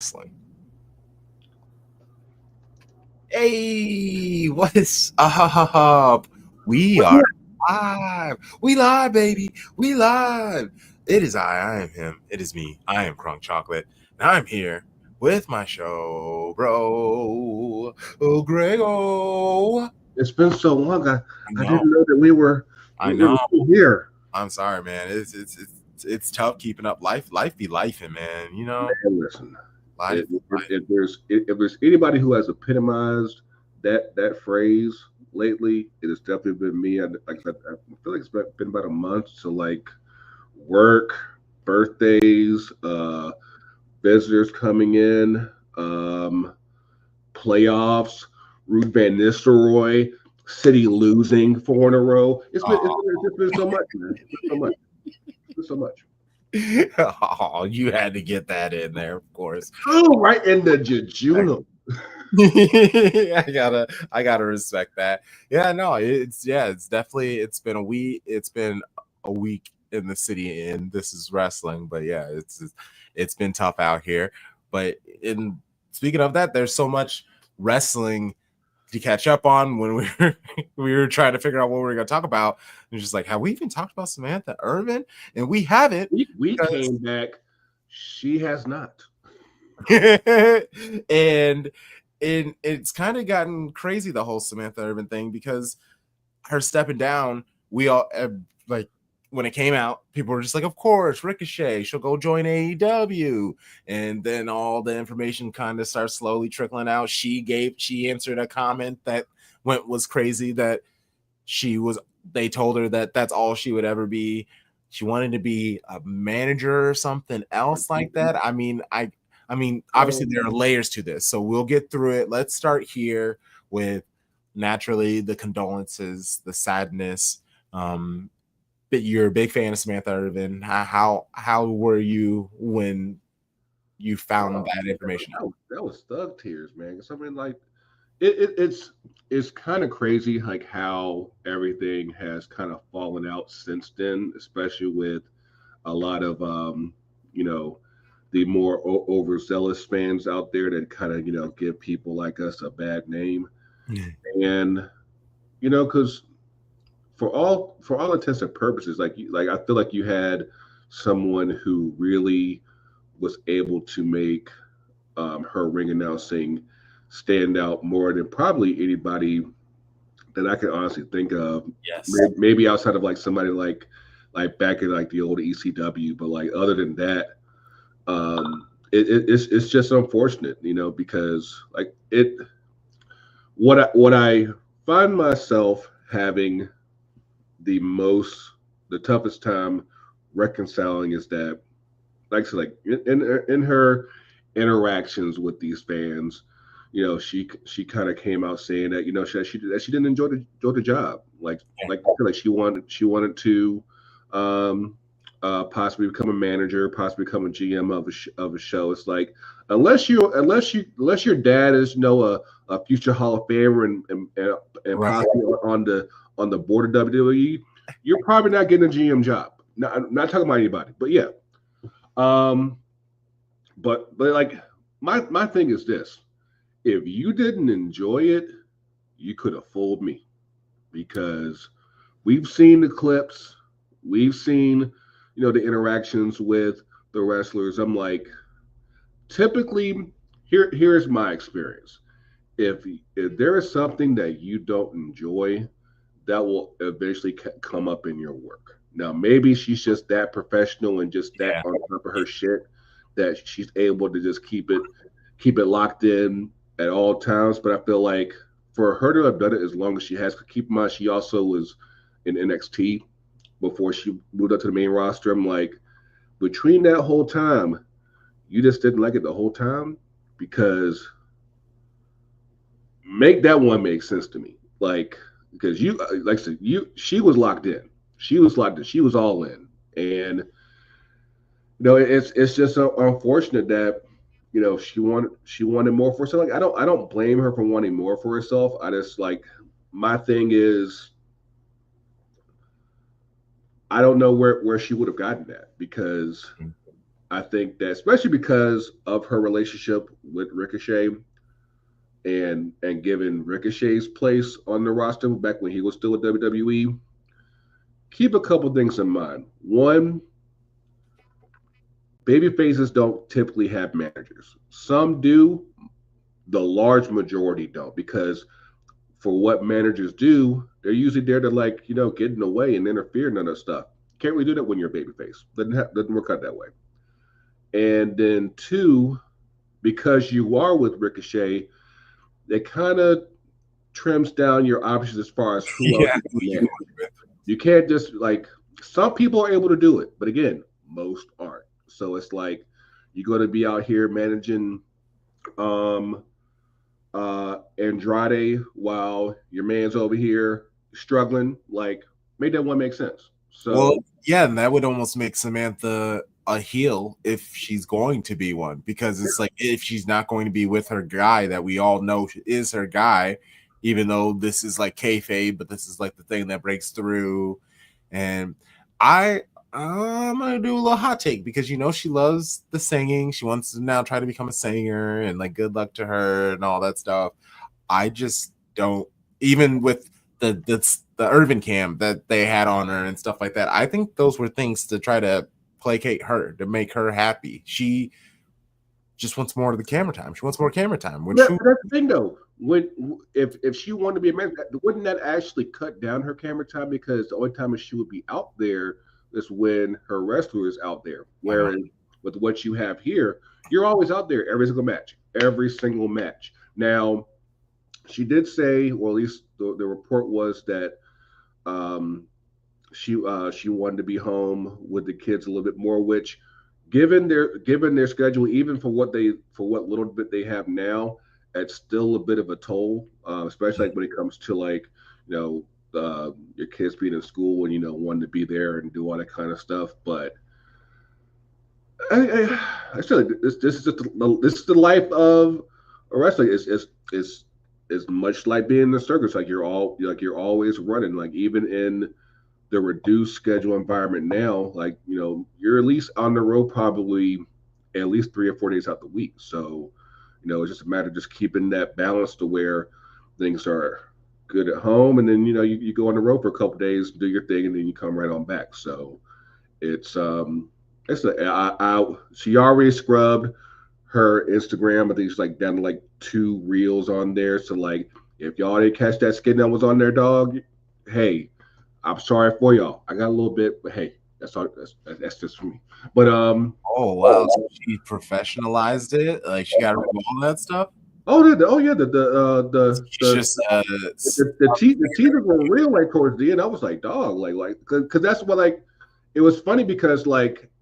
Wrestling. Hey, what is up? We are live. We live, baby. We live. It is I am him. It is me. I am CrunkChocolate. And I'm here with my show, bro. Oh, Greggo. It's been so long. I No, didn't know that I we were know. still here. I'm sorry, man. It's tough keeping up. Life be lifing, man. Man, listen, Life. if there's anybody who has epitomized that phrase lately, it has definitely been me. I feel like it's been about a month. So like work, birthdays, visitors coming in, playoffs, Ruth Van Nistelrooy, City losing four in a row. It's been so much, man. It's been so much. It's been so much. Oh, you had to get that in there, of course. Oh, right in the jejunum. I gotta respect that. Yeah, no, it's definitely it's been a week in the city, and this is wrestling, but yeah, it's been tough out here. But in speaking of that, there's so much wrestling to catch up on when we were trying to figure out what we were going to talk about. And just like, have we even talked about Samantha Irvin? And we haven't. We came back. She has not. and it's kind of gotten crazy, the whole Samantha Irvin thing, because her stepping down, we all like when it came out, people were just like, of course, Ricochet, she'll go join AEW. And then all the information kind of starts slowly trickling out. She answered a comment that was crazy, that they told her that that's all she would ever be. She wanted to be a manager or something else like that. I mean, obviously there are layers to this, so we'll get through it. Let's start here with naturally the condolences, the sadness. But you're a big fan of Samantha Irvin. How were you when you found that information out? That was thug tears, man. 'Cause I mean, like, it's kind of crazy, like how everything has kind of fallen out since then, especially with a lot of you know, the more overzealous fans out there that kind of give people like us a bad name, and because for all intents and purposes, like I feel like you had someone who really was able to make her ring announcing stand out more than probably anybody that I can honestly think of. Yes. Maybe outside of like somebody like back in like the old ECW, but like other than that, it's just unfortunate, because like what I find myself having the toughest time reconciling is that, like I said, like in her interactions with these fans, she kind of came out saying that she didn't enjoy the job, like she wanted to um, possibly become a manager, possibly become a GM of a show. It's like unless your dad is a future Hall of Famer and Right. possibly on the board of WWE, you're probably not getting a GM job. Not talking about anybody, but yeah. Um, but like my thing is this: if you didn't enjoy it, you could have fooled me, because we've seen the clips, we've seen the interactions with the wrestlers. I'm like, typically, here's my experience. If there is something that you don't enjoy, that will eventually come up in your work. Now, maybe she's just that professional and just that Yeah. on top of her shit that she's able to just keep it locked in at all times. But I feel like for her to have done it as long as she has, keep in mind she also was in NXT before she moved up to the main roster. I'm like, between that whole time, you just didn't like it the whole time, because make that one make sense to me. Like, because like I said, she was locked in. She was locked in. She was all in. And it's just so unfortunate that she wanted more for herself. Like, I don't blame her for wanting more for herself. I just, like, my thing is, I don't know where she would have gotten that, because I think that especially because of her relationship with Ricochet and given Ricochet's place on the roster back when he was still with WWE, keep a couple things in mind. One, baby faces don't typically have managers. Some do, the large majority don't, because for what managers do, they're usually there to get in the way and interfere in other stuff. Can't really do that when you're a babyface. Doesn't work out that way. And then two, because you are with Ricochet, it kind of trims down your options as far as who else Yeah, you can manage. You can't just some people are able to do it, but again, most aren't. So it's like you're going to be out here managing um Andrade while your man's over here struggling. Like, make that one make sense. So well, yeah, and that would almost make Samantha a heel if she's going to be one, because it's like if she's not going to be with her guy that we all know is her guy, even though this is like kayfabe, but this is like the thing that breaks through. And I'm gonna do a little hot take because she loves the singing. She wants to now try to become a singer, and like good luck to her and all that stuff. I just don't, even with the Irvin cam that they had on her and stuff like that. I think those were things to try to placate her, to make her happy. She just wants more of the camera time. She wants more camera time. that's the thing, though. If she wanted to be a man, wouldn't that actually cut down her camera time? Because the only time that she would be out there is when her wrestler is out there. Whereas with what you have here, you're always out there every single match. Every single match. Now, she did say, or at least the report was that she wanted to be home with the kids a little bit more, which given their schedule, even for what little bit they have now, it's still a bit of a toll, especially like when it comes to your kids being in school and wanting to be there and do all that kind of stuff. But I feel like this is just this is the life of a wrestler. It's much like being in the circus. You're always running. Like, even in the reduced schedule environment now, you're at least on the road probably at least 3 or 4 days out the week. So, it's just a matter of just keeping that balance to where things are good at home, and then you go on the road for a couple of days, do your thing, and then you come right on back. So she already scrubbed her Instagram. I think she's down to 2 reels on there. So if y'all didn't catch that skin that was on their dog, hey, I'm sorry for y'all. I got a little bit, but hey, that's all. That's just for me. But oh wow, so she professionalized it. Like, she got rid of all that stuff. The teasers were real towards the end. I was like, dog, because that's what it was funny because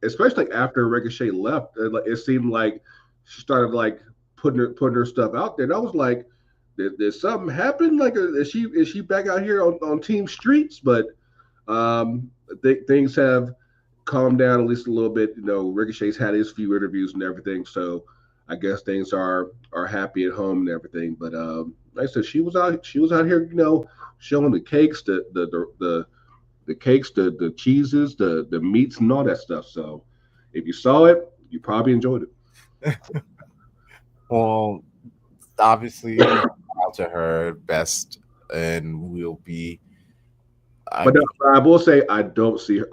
especially after Ricochet left, it seemed like she started putting her stuff out there, and I was like, did something happen? Is she back out here on Team Streets? But things have calmed down at least a little bit. Ricochet's had his few interviews and everything, so I guess things are happy at home and everything. But like I said, she was out here, showing the cakes, the cakes, the cheeses, the meats, and all that stuff. So if you saw it, you probably enjoyed it. Well, obviously, out to her best, and we'll be. But I will say, I don't see her.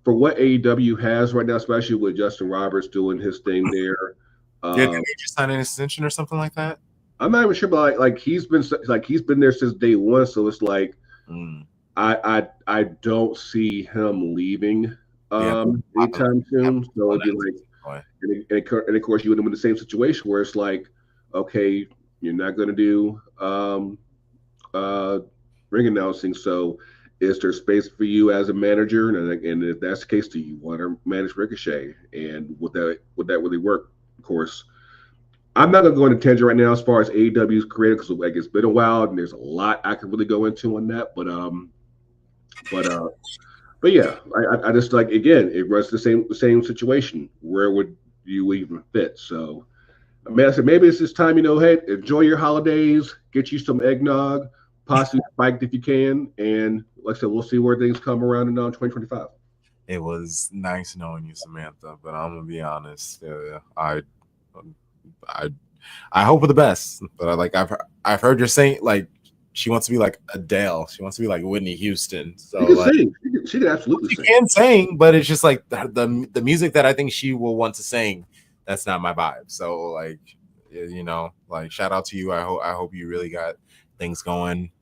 For what AEW has right now, especially with Justin Roberts doing his thing there. Did they just sign an extension or something like that? I'm not even sure, but he's been there since day one, so it's I don't see him leaving anytime soon. So it'd be and of course you would have in the same situation where it's okay, you're not going to do ring announcing, so is there space for you as a manager? And if that's the case, do you want to manage Ricochet? And would that really work? Of course, I'm not going to go into tangent right now as far as AEW's career because it's been a while and there's a lot I could really go into on that. But yeah, I just again, it runs the same situation. Where would you even fit? So, I said maybe it's this time. Hey, enjoy your holidays, get you some eggnog, possibly spiked if you can, and like I said, we'll see where things come around in 2025. It was nice knowing you, Samantha. But I'm gonna be honest. I I hope for the best. But I've heard you're saying like she wants to be like Adele. She wants to be like Whitney Houston. She So can like sing. She can absolutely she sing. can sing, but it's just like the music that I think she will want to sing. That's not my vibe. So like like shout out to you. I hope you really got things going.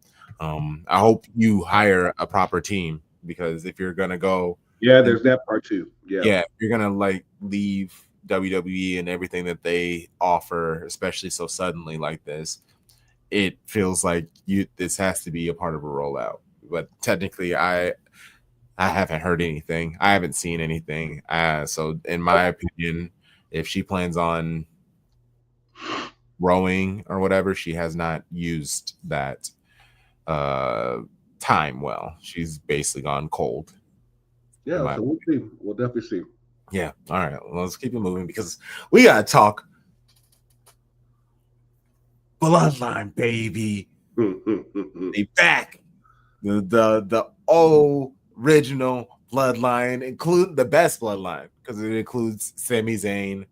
I hope you hire a proper team because if you're gonna go, Yeah, and there's that part too. Yeah. yeah, if you're gonna like leave WWE and everything that they offer, especially so suddenly like this, it feels like this has to be a part of a rollout. But technically, I haven't heard anything. I haven't seen anything. So in my opinion, if she plans on rowing or whatever, she has not used that uh time well. She's basically gone cold. Yeah. So we'll see. We'll definitely see. Yeah. All right. Well, let's keep it moving because we gotta talk Bloodline, baby. They back. The original Bloodline, include the best Bloodline because it includes Sami Zayn.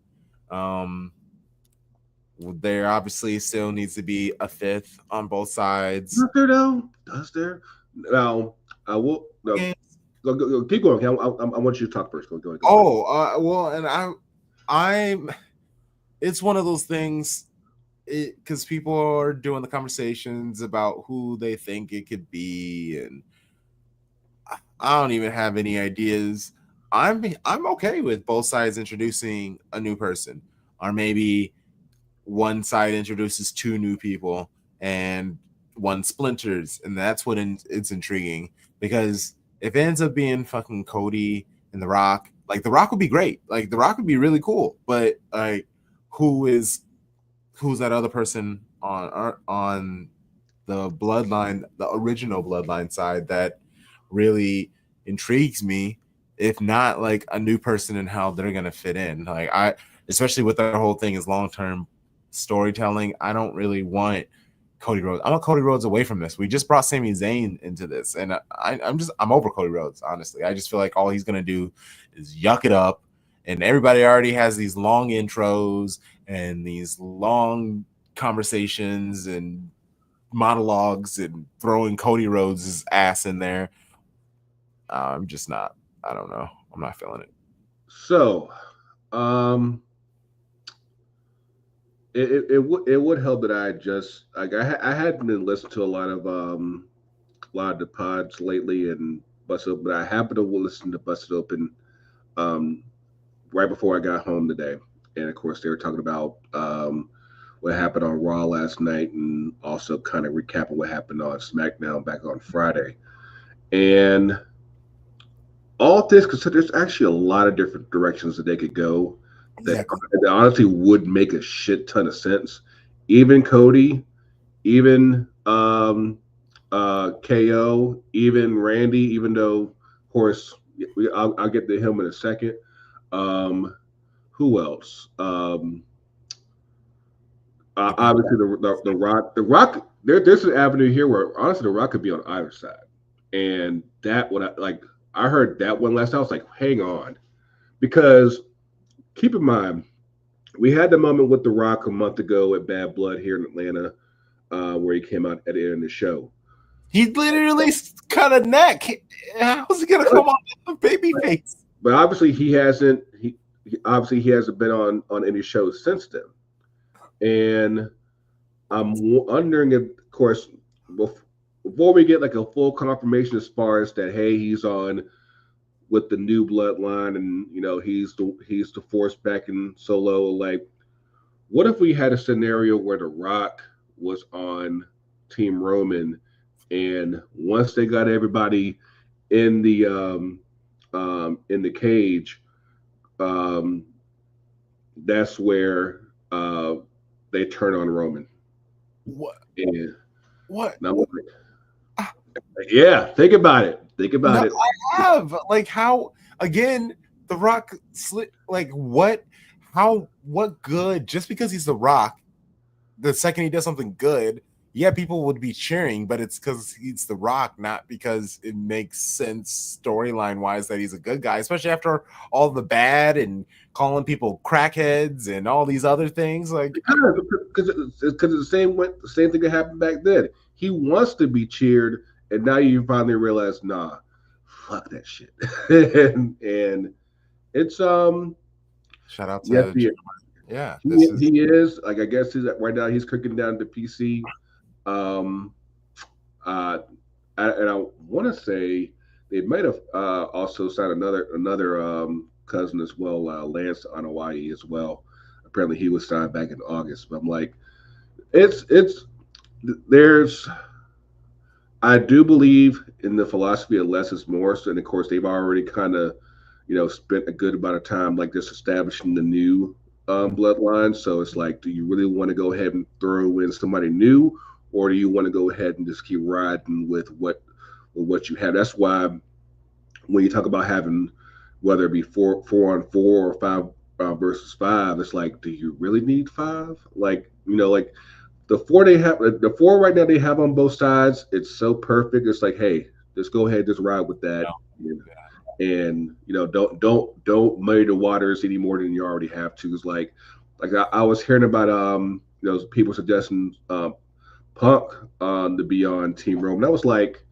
There obviously still needs to be a fifth on both sides. Does there though? Does there? Now I will. No, go, keep going. I want you to talk first. Go ahead. Well, and I'm. It's one of those things because people are doing the conversations about who they think it could be, and I don't even have any ideas. I'm okay with both sides introducing a new person, or maybe one side introduces two new people and one splinters, and that's what it's intriguing because if it ends up being fucking Cody and The Rock, like The Rock would be great, like The Rock would be really cool, but like who's that other person on the bloodline, the original bloodline side that really intrigues me, if not like a new person and how they're gonna fit in. Like especially with their whole thing is long-term storytelling. I don't really want Cody Rhodes. I want Cody Rhodes away from this. We just brought Sami Zayn into this, and I'm over Cody Rhodes. Honestly, I just feel like all he's gonna do is yuck it up, and everybody already has these long intros and these long conversations and monologues and throwing Cody Rhodes' ass in there. I'm just not. I don't know. I'm not feeling it. So, it would help that I just like I hadn't been listening to a lot of the pods lately and Busted Open, but I happened to listen to Busted Open um right before I got home today, and of course they were talking about what happened on Raw last night and also kind of recapping what happened on SmackDown back on Friday, and all this considered, there's actually a lot of different directions that they could go Exactly. that honestly would make a shit ton of sense. Even Cody, even KO, even Randy, even though, of course, I'll get to him in a second. Who else? Obviously, the Rock. The Rock. There's an avenue here where honestly, the Rock could be on either side, and that when I heard that one last, I was like, hang on, because keep in mind we had the moment with the Rock a month ago at Bad Blood here in Atlanta, where he came out at the end of the show. He literally cut a neck. How's he gonna come on the baby face? But obviously he hasn't. He hasn't been on any shows since then. And I'm wondering if, of course, before we get like a full confirmation as far as that, hey, he's on with the new bloodline, and he's the force back in Solo. Like, what if we had a scenario where The Rock was on Team Roman, and once they got everybody in the cage, that's where they turn on Roman. What? And What? Yeah, think about it. Think about it. I have like how again the Rock like what? How? What good? Just because he's the Rock, the second he does something good, yeah, people would be cheering, but it's because he's The Rock, not because it makes sense storyline wise that he's a good guy, especially after all the bad and calling people crackheads and all these other things. Like, Because it's the same thing that happened back then. He wants to be cheered, and now you finally realize, nah, fuck that shit. and it's shout out yes, to yeah, he, this is he is like, I guess he's right now he's cooking down the PC. Um, uh, and I want to say they might have also signed another cousin as well, Lance Anawai as well. Apparently, he was signed back in August. But I'm like, it's there's I do believe in the philosophy of less is more. So, and of course, they've already kind of, spent a good amount of time like just establishing the new bloodline. So it's like, do you really want to go ahead and throw in somebody new, or do you want to go ahead and just keep riding with what you have? That's why when you talk about having whether it be four on four or five versus five, it's like, do you really need five? Like, like the four right now they have on both sides. It's so perfect. It's like, hey, just go ahead, just ride with that, and don't muddy the waters any more than you already have to. It's like I was hearing about people suggesting Punk to be on Team Rome, and I was like,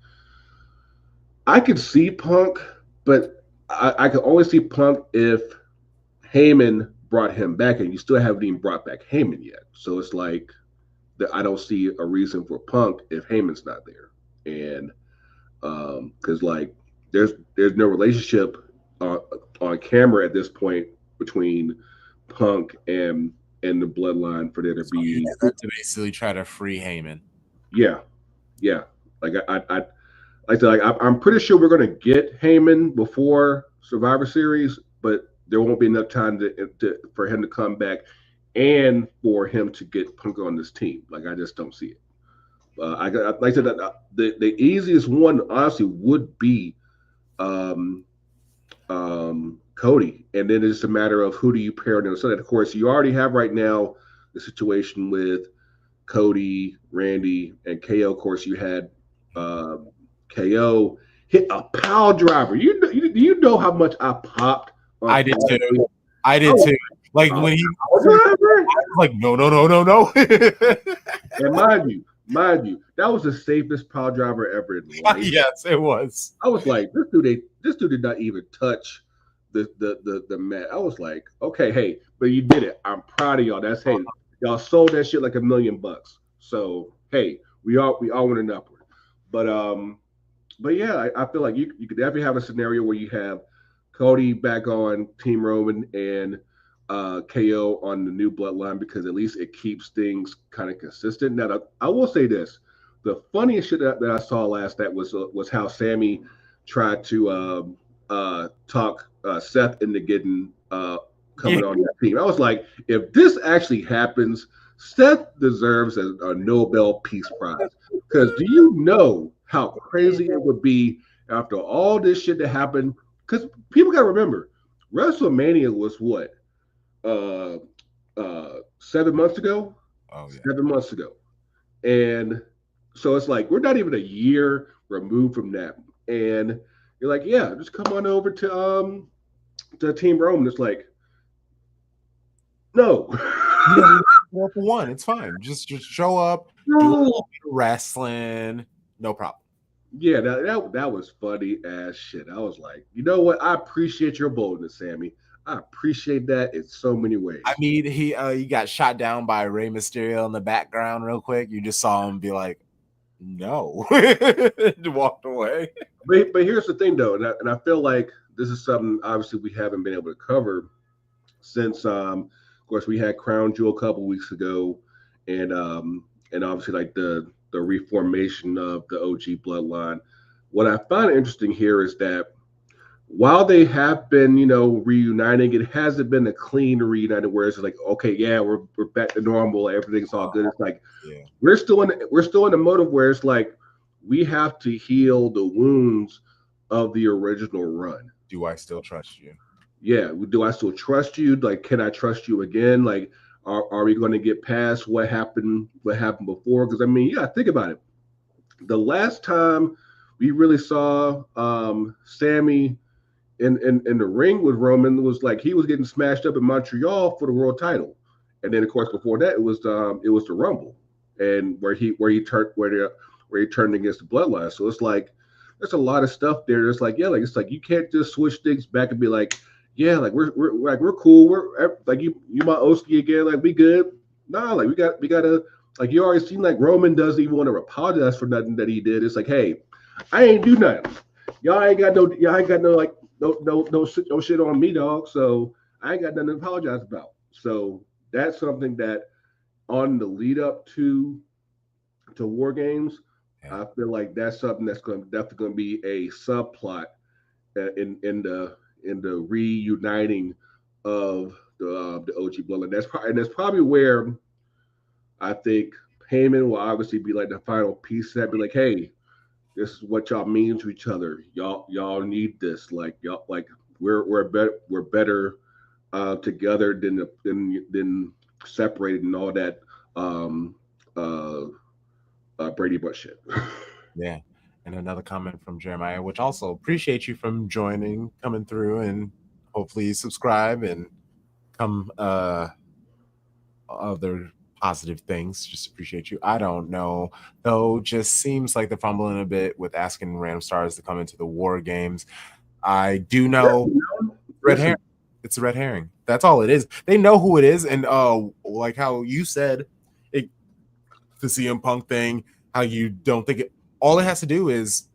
I could see Punk, but I could only see Punk if Heyman brought him back, and you still haven't even brought back Heyman yet. So it's like that I don't see a reason for Punk if Heyman's not there, and because like there's no relationship on camera at this point between Punk and the Bloodline for there to be to basically try to free Heyman. yeah yeah like I'm pretty sure we're gonna get Heyman before Survivor Series, but there won't be enough time for him to come back and for him to get Punk on this team. Like I just don't see it. Like I said, the easiest one honestly would be um, Cody, and then it's a matter of who do you pair them. So that of course you already have right now the situation with Cody, Randy, and KO. Of course, you had KO hit a power driver. You know how much I popped. I did too. I did too. Like when he like no. And mind you, that was the safest power driver ever in life. Yes, it was. I was like, this dude did not even touch the mat. I was like, okay, hey, but you did it. I'm proud of y'all. That's hey, y'all sold that shit like $1 million. So hey, we all went an upward. But yeah, I feel like you could definitely have a scenario where you have Cody back on Team Roman and KO on the new Bloodline, because at least it keeps things kind of consistent. Now, I will say this: the funniest shit that I saw last night was how Sammy tried to talk Seth into getting coming on that team. I was like, if this actually happens, Seth deserves a Nobel Peace Prize, because do you know how crazy it would be after all this shit that happened? Because people got to remember, WrestleMania was what? 7 months ago. Oh yeah. 7 months ago. And so it's like we're not even a year removed from that. And you're like, yeah, just come on over to Team Rome. It's like, no. For one, it's fine. Just show up, No. do wrestling, no problem. Yeah, that was funny as shit. I was like, you know what? I appreciate your boldness, Sammy. I appreciate that in so many ways. I mean, he got shot down by Rey Mysterio in the background real quick. You just saw him be like, no, walked away. But here's the thing, though, and I feel like this is something obviously we haven't been able to cover since, of course, we had Crown Jewel a couple weeks ago, and obviously like the reformation of the OG Bloodline. What I find interesting here is that while they have been, reuniting, it hasn't been a clean reunited where it's like, okay, yeah, we're back to normal, everything's all good. It's like we're still in the mode of where it's like we have to heal the wounds of the original run. Do I still trust you? Yeah, do I still trust you? Like, can I trust you again? Like, Are we going to get past what happened before? Because I mean, yeah, think about it. The last time we really saw Sammy in the ring with Roman was like he was getting smashed up in Montreal for the world title, and then of course before that it was the Rumble, and where he turned against the Bloodline. So it's like there's a lot of stuff there. It's like, yeah, like it's like you can't just switch things back and be like, yeah, like we're cool. We're like you my Oski again. Like we good. Nah, like we gotta like you already seen like Roman doesn't even want to apologize for nothing that he did. It's like, hey, I ain't do nothing. Y'all ain't got no like no shit on me, dog. So I ain't got nothing to apologize about. So that's something that on the lead up to War Games, Yeah. I feel like that's something that's definitely going to be a subplot in the reuniting of the OG Bloodline. That's probably where I think Heyman will obviously be like the final piece. That be like, hey, this is what y'all mean to each other. Y'all need this. Like y'all like we're better together than separated and all that um, uh, Brady Bunch shit. Yeah. And another comment from Jeremiah, which also appreciate you from joining, coming through, and hopefully subscribe and come other positive things. Just appreciate you. I don't know though. Just seems like they're fumbling a bit with asking random stars to come into the War Games. I do know red herring. It's a red herring. That's all it is. They know who it is, and like how you said, it, the CM Punk thing. How you don't think it. All it has to do is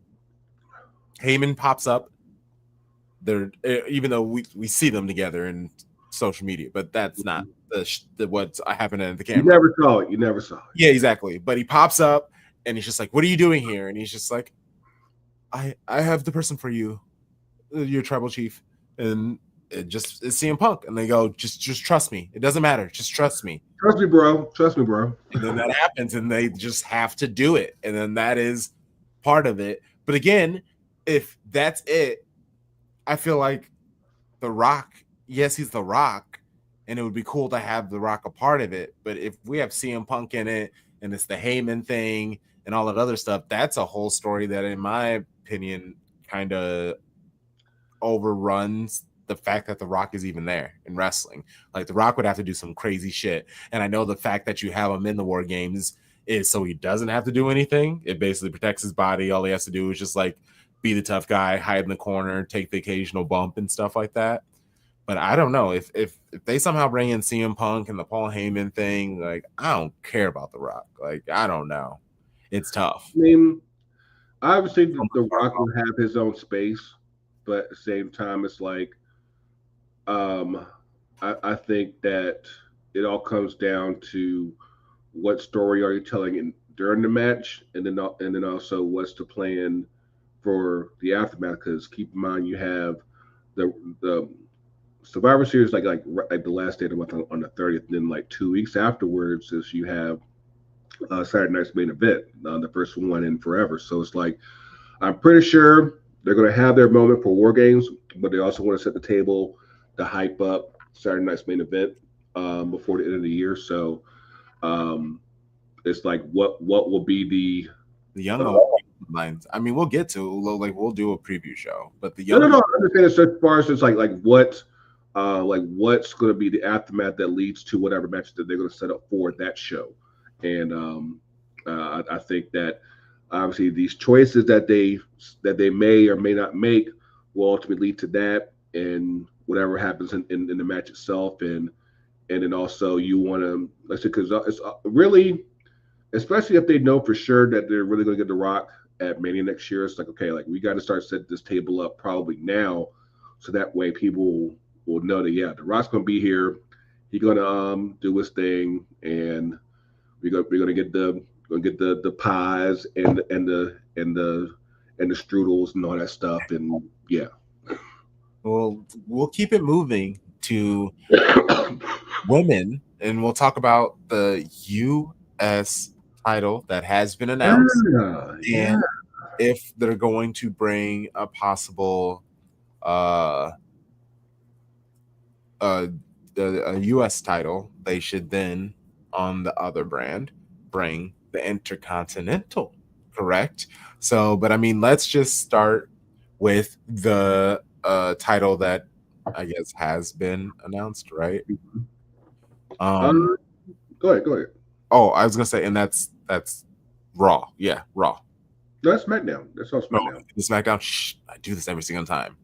Heyman pops up. They're even though we see them together in social media, but that's not what's happening at the You camera. never saw it. You never saw it. Yeah, exactly. But he pops up and he's just like, "What are you doing here?" And he's just like, "I have the person for you, your tribal chief." And it's CM Punk, and they go, "Just trust me. It doesn't matter. Just trust me." Trust me, bro. Trust me, bro. And then that happens, and they just have to do it, and then that is part of it. But again, if that's it, I feel like The Rock, yes, he's The Rock, and it would be cool to have The Rock a part of it. But if we have CM Punk in it, and it's the Heyman thing and all that other stuff, that's a whole story that, in my opinion, kind of overruns the fact that The Rock is even there in wrestling. Like The Rock would have to do some crazy shit. And I know the fact that you have him in the War Games is so he doesn't have to do anything. It basically protects his body. All he has to do is just like be the tough guy, hide in the corner, take the occasional bump and stuff like that. But I don't know if they somehow bring in CM Punk and the Paul Heyman thing, like I don't care about The Rock. Like I don't know. It's tough. I mean, obviously, the Rock will have his own space, but at the same time, it's like, um, I think that it all comes down to what story are you telling during the match, and then also what's the plan for the aftermath. Because keep in mind, you have the Survivor Series like the last day of the month on the 30th, and then like 2 weeks afterwards is you have Saturday night's main event, the first one in forever. So it's like I'm pretty sure they're going to have their moment for War Games, but they also want to set the table to hype up Saturday night's main event before the end of the year. So um, it's like what will be The young lines. I mean, we'll get to like we'll do a preview show, but the no young no no. I understand it's as far as it's like what. What's going to be the aftermath that leads to whatever match that they're going to set up for that show, and I think that obviously these choices that they may or may not make will ultimately lead to that, and whatever happens in the match itself, and then also you want to let's say because it's really, especially if they know for sure that they're really going to get The Rock at Mania next year. It's like okay, like we got to start setting this table up probably now, so that way people will know that yeah, The Rock's gonna be here. He's gonna do his thing, and we're gonna get the pies and the strudels and all that stuff, and yeah. we'll keep it moving to women, and we'll talk about the U.S. title that has been announced, Yeah. and if they're going to bring a possible uh a U.S. title, they should then on the other brand bring the Intercontinental, correct? So, but I mean, let's just start with the title that I guess has been announced, right? Um. Go ahead. Go ahead. Oh, I was gonna say, and that's Raw. Yeah, Raw. No, that's SmackDown. That's on No, SmackDown. the SmackDown. Shh, I do this every single time.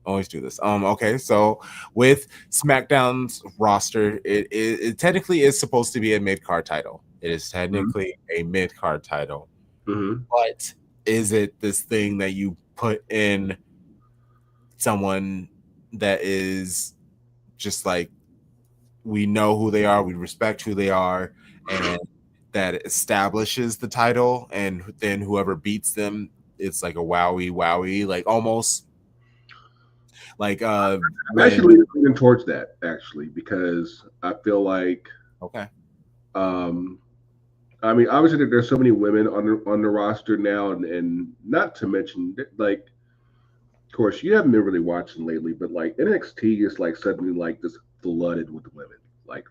Always do this. Okay, so with SmackDown's roster, it technically is supposed to be a mid card title. It is technically a mid card title, but is it this thing that you put in someone that is just like, we know who they are, we respect who they are, and that establishes the title, and then whoever beats them, it's like a wowie, like almost like I'm actually leaning towards that, actually, because I feel like okay. I mean, obviously there's so many women on the roster now, and not to mention, like, of course, you haven't been really watching lately, but like NXT is like suddenly like just flooded with women, like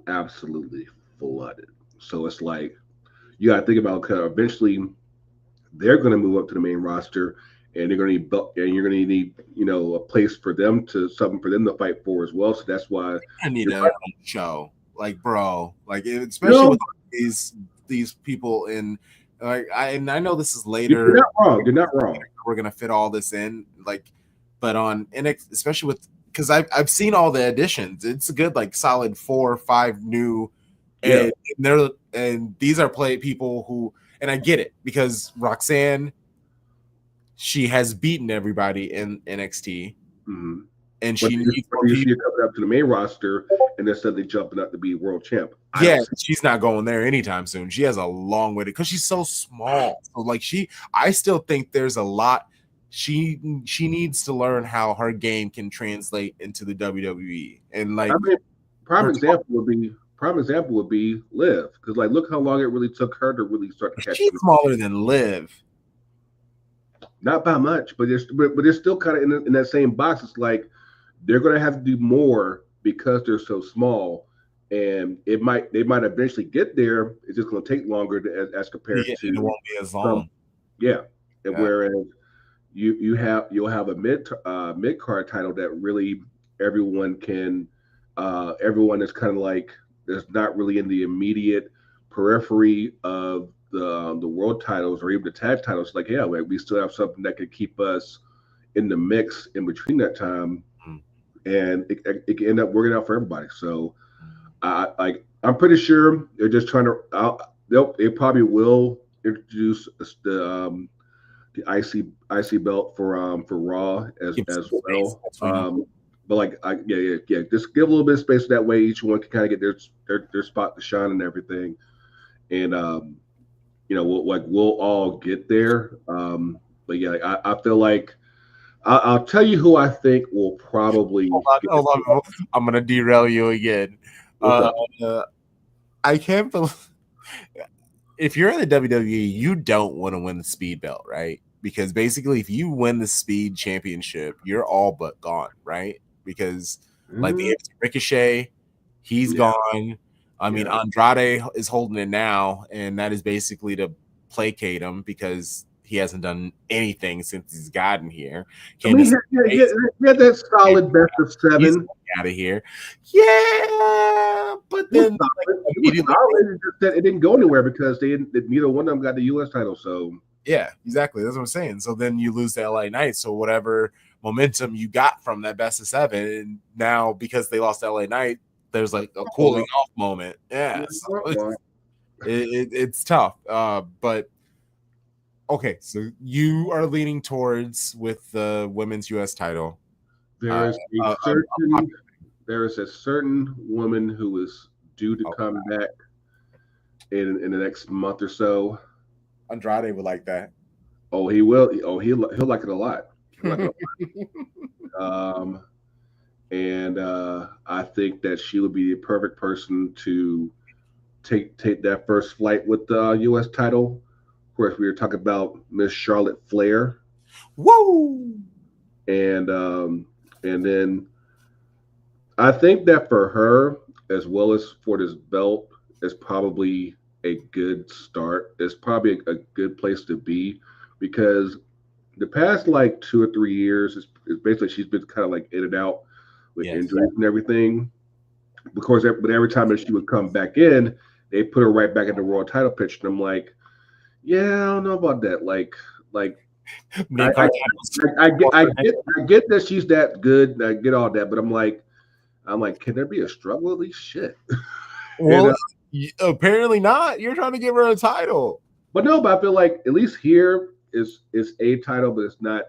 absolutely flooded. So it's like you got to think about, eventually they're going to move up to the main roster, and they're going to need and you're going to need a place for them to something for them to fight for as well. So that's why I need a show, like, bro, like, especially with these people in, like, I know this is later. You're not wrong. You're not wrong. We're gonna fit all this in, like, but on NXT, especially with, because I've seen all the additions. It's a good, like, solid 4 or 5 new, and these are people who, and I get it, because Roxanne, she has beaten everybody in NXT, and she needs more people. You coming up to the main roster, and they're suddenly jumping up to be world champ. Yeah, she's not going there anytime soon. She has a long way to, because she's so small. So like I still think there's a lot. She needs to learn how her game can translate into the WWE. And like, I mean, prime example would be Liv, because like look how long it really took her to really start to catch. She's smaller than Liv. Not by much, but they're still kind of in that same box. It's like they're going to have to do more because they're so small, and they might eventually get there. It's just going to take longer as compared to. It won't be as long. And whereas you'll have a mid card title that really everyone can, everyone is kind of like, there's not really in the immediate periphery of the world titles or even the tag titles. Like, yeah, like we still have something that could keep us in the mix in between that time, and it can end up working out for everybody. So I'm pretty sure they're just trying to. They probably will introduce the IC belt for Raw as well. But like, just give a little bit of space that way each one can kind of get their spot to shine and everything. And we'll all get there. But yeah, I feel like I'll tell you who I think will probably. Hold on. I'm gonna derail you again. I can't believe, if you're in the WWE, you don't want to win the speed belt, right? Because basically, if you win the speed championship, you're all but gone, right? Because like the Ricochet, he's gone. I mean, Andrade is holding it now, and that is basically to placate him because he hasn't done anything since he's gotten here. He had that solid best of 7 out of here. Yeah, but then it didn't go anywhere because neither one of them got the U.S. title. So yeah, exactly. That's what I'm saying. So then you lose to LA Knight. So whatever momentum you got from that best of 7, and now because they lost to LA Knight, there's like a cooling off moment. Yeah, so it's tough. But okay, so you are leaning towards with the women's U.S. title. There is a certain woman who is due to come back in the next month or so. Andrade would like that. Oh, he will. Oh, he'll like it a lot. And I think that she would be the perfect person to take that first flight with the U.S. title. Of course, we were talking about Miss Charlotte Flair. Woo! And then I think that for her, as well as for this belt, is probably a good start. It's probably a good place to be because the past like 2 or 3 years is basically she's been kind of like in and out with Yes. injuries and everything. Because but every time that she would come back in, they put her right back in the world title picture. And I'm like, yeah, I don't know about that. Like I, Make I, our titles. I get that she's that good. And I get all that, but I'm like, can there be a struggle at least? Shit, you Well, know. apparently not. You're trying to give her a title. But no, but I feel like at least here is a title, but it's not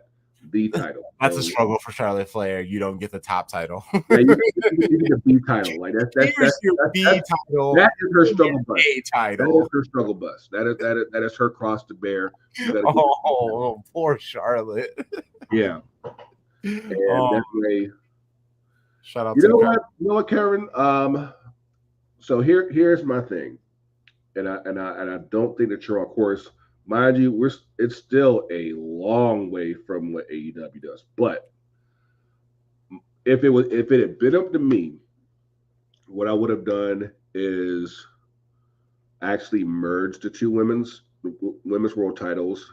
the title. That's a So struggle for Charlotte Flair. You don't get the top title. yeah, you need a B title. Like Here's your B title. that is her struggle bus. A That title. is her struggle bus. That is her cross to bear. Oh, poor Charlotte. Yeah. And that way, shout out you to know what? You know what, Karen? So here's my thing, and I don't think that you're on course. Mind you, it's still a long way from what AEW does. But if it had been up to me, what I would have done is actually merged the two women's world titles,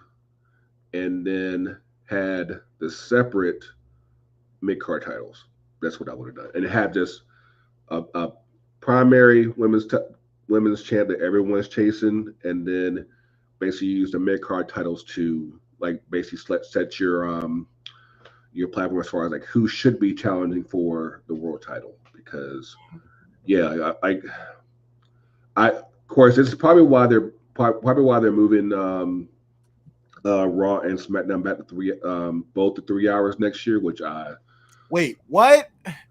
and then had the separate mid card titles. That's what I would have done, and have just a primary women's champ that everyone's chasing, and then basically use the mid card titles to like basically set your platform as far as like who should be challenging for the world title. Because yeah, I of course this is probably why they're moving Raw and SmackDown back to both to 3 hours next year, which I wait, what?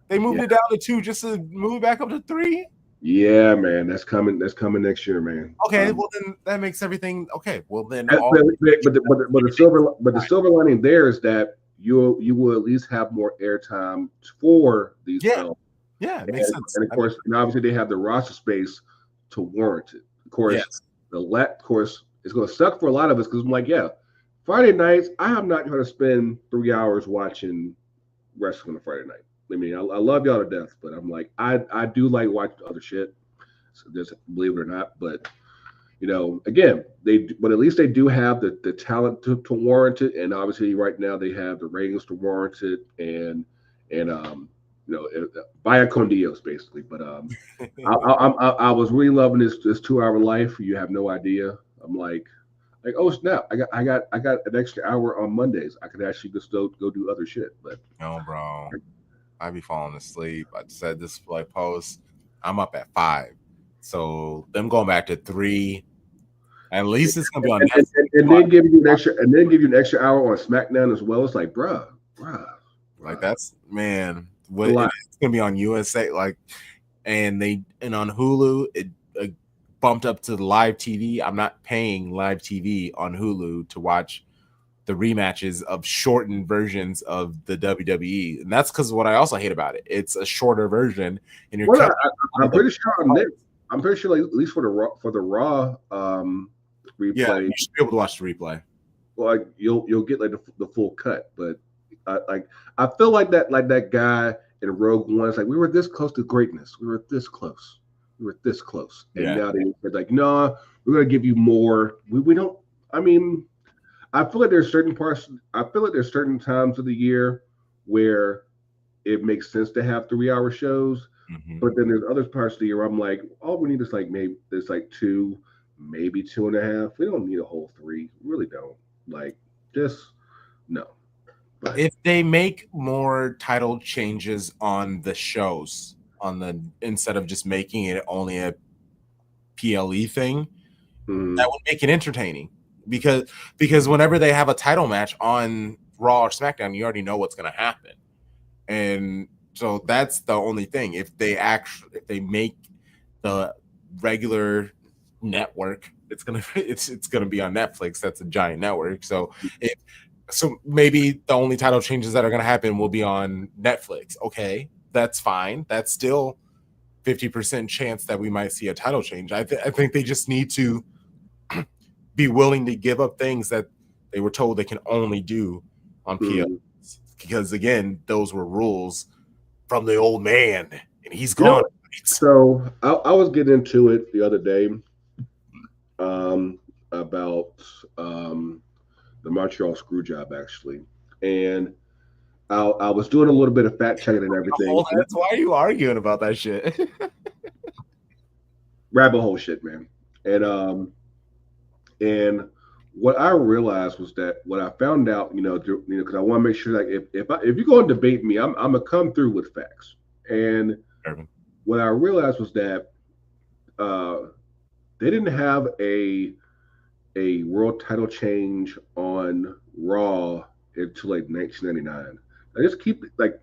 They moved it down to 2 just to move it back up to 3? Yeah, man, that's coming. That's coming next year, man. Okay, well then that makes everything okay. Well then, but the silver lining there is that you will at least have more airtime for these belts. Yeah, it makes sense. And of course, and obviously they have the roster space to warrant it. Of course, of course, it's going to suck for a lot of us because I'm like, yeah, Friday nights. I am not going to spend 3 hours watching wrestling on a Friday night. I mean, I love y'all to death, but I'm like, I do like watching other shit. So just believe it or not, but you know, again, but at least they do have the talent to warrant it, and obviously right now they have the ratings to warrant it, and you know, via con Dios basically. But I was really loving this 2 hour life. You have no idea. I'm like oh snap! I got an extra hour on Mondays. I could actually just go do other shit. But no, bro. I be falling asleep. I said this like post. I'm up at 5, so them going back to 3. At least it's gonna be on Netflix. And then give you an extra hour on SmackDown as well. It's like, bruh. Like that's man. It's gonna be on USA. Like, and on Hulu it bumped up to live TV. I'm not paying live TV on Hulu to watch the rematches of shortened versions of the WWE, and that's because what I also hate about it. It's a shorter version, and you're. Well, I'm pretty sure on Nick. I'm pretty sure, like, at least for the Raw replay, yeah, you should be able to watch the replay. Well, like, you'll get like the full cut, but I feel like that guy in Rogue One. It's like we were this close to greatness. We were this close. And now they're like, no, we're gonna give you more. We don't. I mean. I feel like there's certain times of the year where it makes sense to have 3 hour shows, but then there's other parts of the year where I'm like, all we need is like maybe there's like 2, maybe 2.5. We don't need a whole 3. We really don't. Like, just no. But if they make more title changes on the shows, instead of just making it only a PLE thing, that would make it entertaining. Because whenever they have a title match on Raw or SmackDown, you already know what's going to happen, and so that's the only thing. If they make the regular network, it's gonna be on Netflix. That's a giant network. So maybe the only title changes that are going to happen will be on Netflix. Okay, that's fine. That's still 50% chance that we might see a title change. I think they just need to be willing to give up things that they were told they can only do on PLs. Because again, those were rules from the old man, and he's gone. So I was getting into it the other day about the Montreal screw job, actually. And I was doing a little bit of fact checking and everything. That's why are you arguing about that shit? Rabbit hole shit, man. And what I realized was that what I found out, because I want to make sure, like, if you're going to debate me, I'm gonna come through with facts. And Irvin. What I realized was that they didn't have a world title change on Raw until like 1999. I just keep like,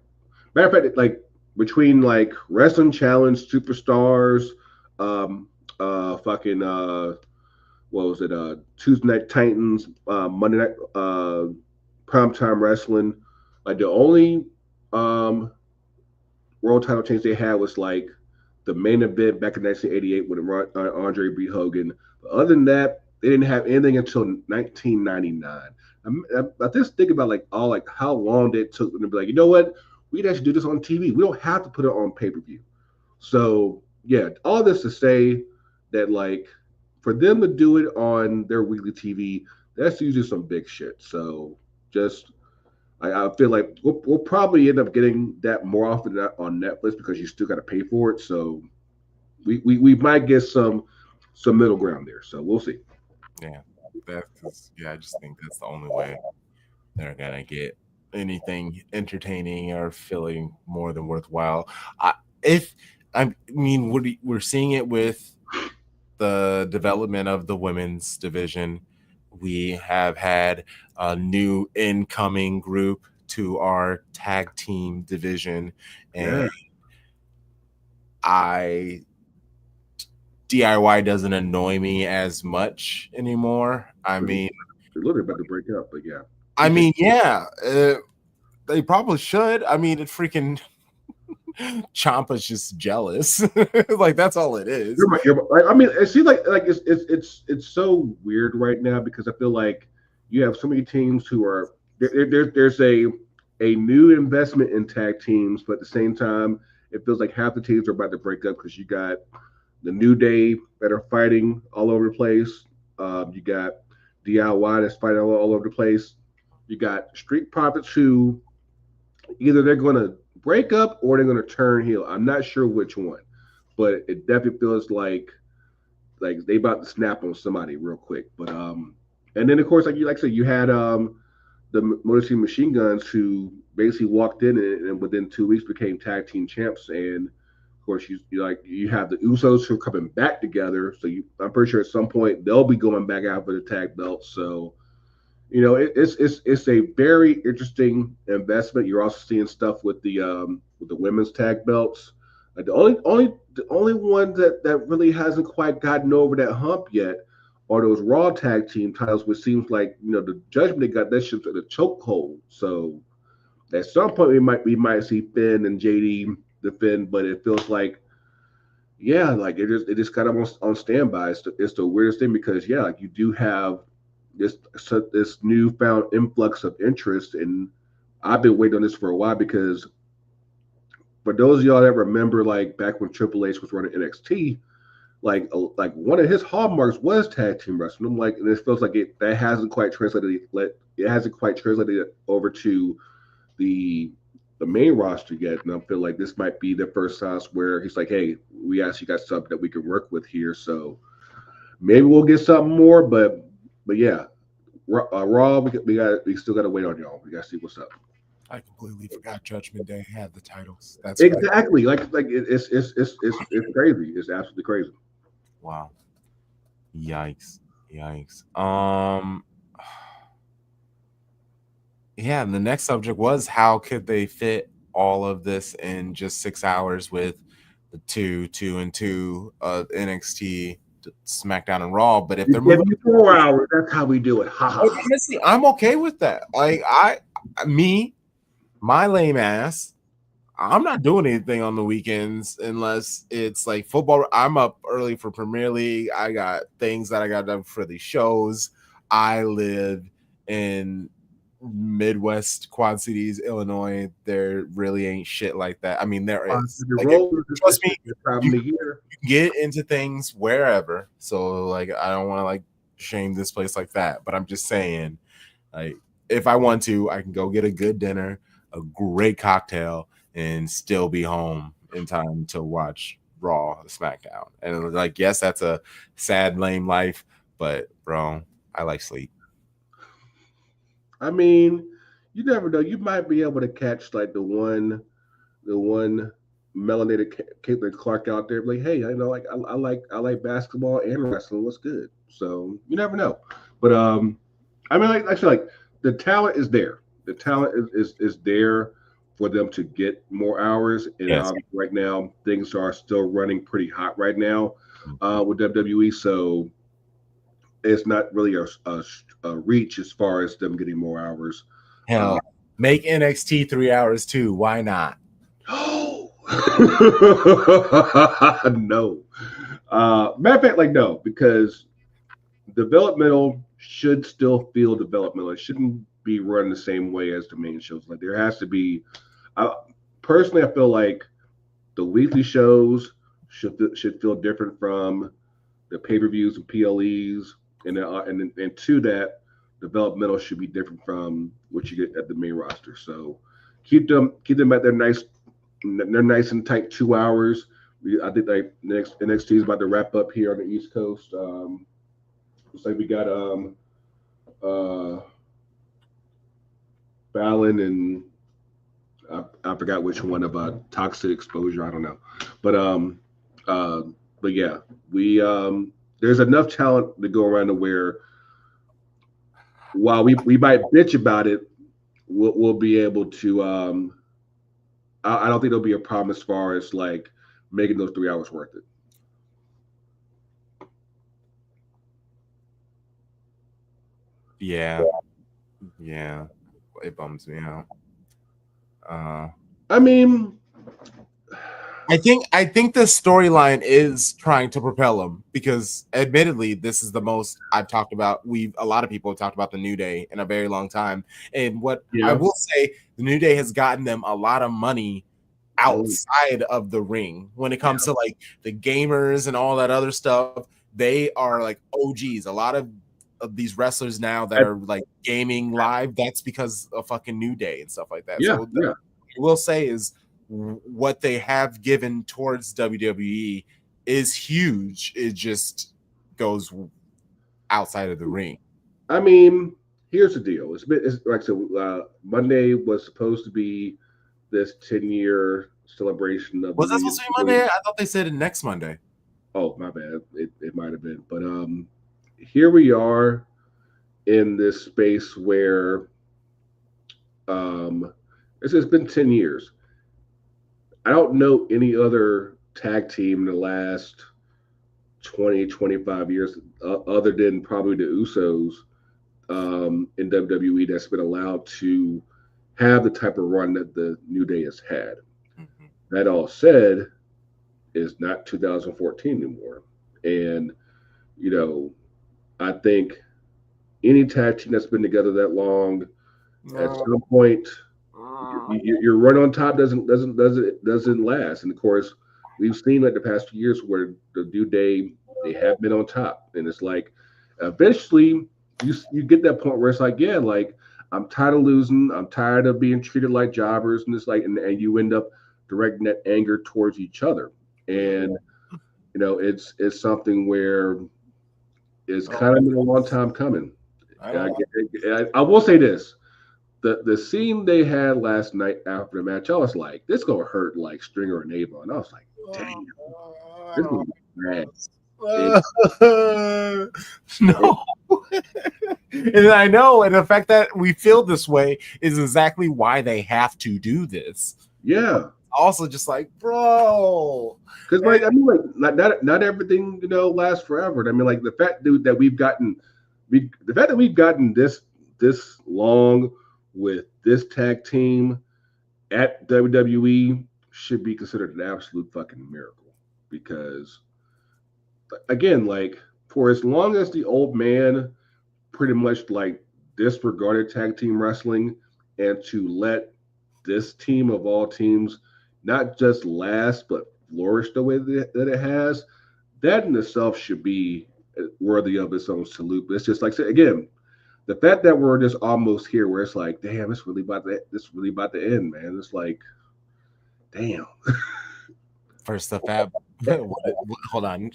matter of fact, like between like Wrestling Challenge, Superstars, fucking what was it? Tuesday Night Titans, Monday Night Primetime Wrestling. Like the only world title change they had was like the main event back in 1988 when Andre beat Hogan. But other than that, they didn't have anything until 1999. I just think about like how long it took them to be like, you know what, we can actually do this on TV. We don't have to put it on pay-per-view. So yeah, all this to say that like for them to do it on their weekly TV, that's usually some big shit. So just I feel like we'll probably end up getting that more often on Netflix because you still got to pay for it. So we might get some middle ground there. So we'll see. Yeah, I just think that's the only way they're gonna get anything entertaining or feeling more than worthwhile. We're seeing it with the development of the women's division. We have had a new incoming group to our tag team division, and DIY doesn't annoy me as much anymore. I mean, they're literally about to break up, but yeah. I mean, yeah, they probably should. I mean, it freaking Ciampa's just jealous. Like that's all it is. I mean, it seems like it's so weird right now because I feel like you have so many teams who are there's a new investment in tag teams, but at the same time, it feels like half the teams are about to break up because you got the New Day that are fighting all over the place. You got DIY that's fighting all over the place. You got Street Profits who either they're going to break up or they're going to turn heel. I'm not sure which one, but it definitely feels like they about to snap on somebody real quick. But and then of course, like I said, you had the Motor City Machine Guns who basically walked in and within 2 weeks became tag team champs. And of course, you have the Usos who are coming back together. So I'm pretty sure at some point they'll be going back out for the tag belts. So it's a very interesting investment. You're also seeing stuff with the women's tag belts. Like the only one that really hasn't quite gotten over that hump yet are those Raw tag team titles, which seems like the Judgment Day got that shit to the chokehold. So at some point we might see Finn and JD defend, but it feels like like it just got them on standby. It's the weirdest thing because like you do have this newfound influx of interest, and I've been waiting on this for a while because for those of y'all that remember, like back when Triple H was running NXT, like one of his hallmarks was tag team wrestling. I'm like, and it feels like that hasn't quite translated. It hasn't quite translated over to the main roster yet, and I feel like this might be the first time where he's like, "Hey, we actually got something that we can work with here." So maybe we'll get something more, but yeah, Raw, we still got to wait on y'all. We got to see what's up. I completely forgot Judgment Day had the titles. That's exactly right. Like it's crazy. It's absolutely crazy. Wow. Yikes. Yeah, and the next subject was how could they fit all of this in just 6 hours with the 2 and 2 NXT, SmackDown, and Raw. But if they're moving 4 hours, that's how we do it. Honestly, I'm okay with that. Like my lame ass, I'm not doing anything on the weekends unless it's like football. I'm up early for Premier League. I got things that I got done for the shows. I live in Midwest, Quad Cities, Illinois, there really ain't shit like that. I mean, there is. The Like, road trust me, time you of the year. get into things wherever. So like, I don't want to like shame this place like that, but I'm just saying, like, if I want to, I can go get a good dinner, a great cocktail, and still be home in time to watch Raw, SmackDown. And like, yes, that's a sad, lame life, but bro, I like sleep. I mean, you never know. You might be able to catch like the one melanated Caitlin Clark out there, like, hey, I know, like, I like basketball and wrestling. What's good? So you never know. But I mean, like I said, like the talent is there. The talent is there for them to get more hours. And Yes. right now, things are still running pretty hot right now with WWE. So it's not really a reach as far as them getting more hours. Hell, make NXT 3 hours too. Why not? Oh no. Matter of fact, like no, because developmental should still feel developmental. It shouldn't be run the same way as the main shows. Like there has to be. Personally, I feel like the weekly shows should feel different from the pay-per-views and PLEs, and to that, developmental should be different from what you get at the main roster. So keep them at their nice and tight 2 hours. I think like next NXT is about to wrap up here on the East Coast. Looks like we got uh Fallon and I forgot which one about toxic exposure. I don't know, but uh, but yeah, we there's enough talent to go around to where while we might bitch about it, we'll be able to. I don't think there'll be a problem as far as like making those 3 hours worth it. Yeah, it bums me out. I mean, I think the storyline is trying to propel him because, admittedly, this is the most I've talked about. A lot of people have talked about the New Day in a very long time, and what I will say, the New Day has gotten them a lot of money outside of the ring when it comes to like the gamers and all that other stuff. They are like OGs. A lot of these wrestlers now that are like gaming live, that's because of fucking New Day and stuff like that. So what I will say is what they have given towards WWE is huge. It just goes outside of the ring. I mean, here's the deal. It's like so. Monday was supposed to be this 10-year celebration of. Was that supposed to be Monday? I thought they said it next Monday. Oh, my bad. It might have been, but here we are in this space where it's been 10 years. I don't know any other tag team in the last 20, 25 years, other than probably the Usos in WWE, that's been allowed to have the type of run that the New Day has had. Mm-hmm. That all said, is not 2014 anymore. And, you know, I think any tag team that's been together that long, at some point, your run on top doesn't last. And of course, we've seen like the past few years where the New Day, they have been on top, and it's like eventually you get that point where it's like, yeah, like I'm tired of losing, I'm tired of being treated like jobbers, and it's like, and you end up directing that anger towards each other, and you know it's something where it's kind of been a long time coming. I will say this. The scene they had last night after the match, I was like, this gonna hurt like Stringer and Avon. I was like, damn, this is bad. No. And I know, and the fact that we feel this way is exactly why they have to do this. Yeah. Also, just like, bro, because like I mean, like not everything lasts forever. I mean, like the fact that we've gotten this long with this tag team at WWE should be considered an absolute fucking miracle. Because again, like for as long as the old man pretty much like disregarded tag team wrestling and to let this team of all teams not just last but flourish the way that it has, that in itself should be worthy of its own salute. But it's just like again, the fact that we're just almost here, where it's like, damn, it's really about to end, man. It's like, damn. First the Fab. Hold on.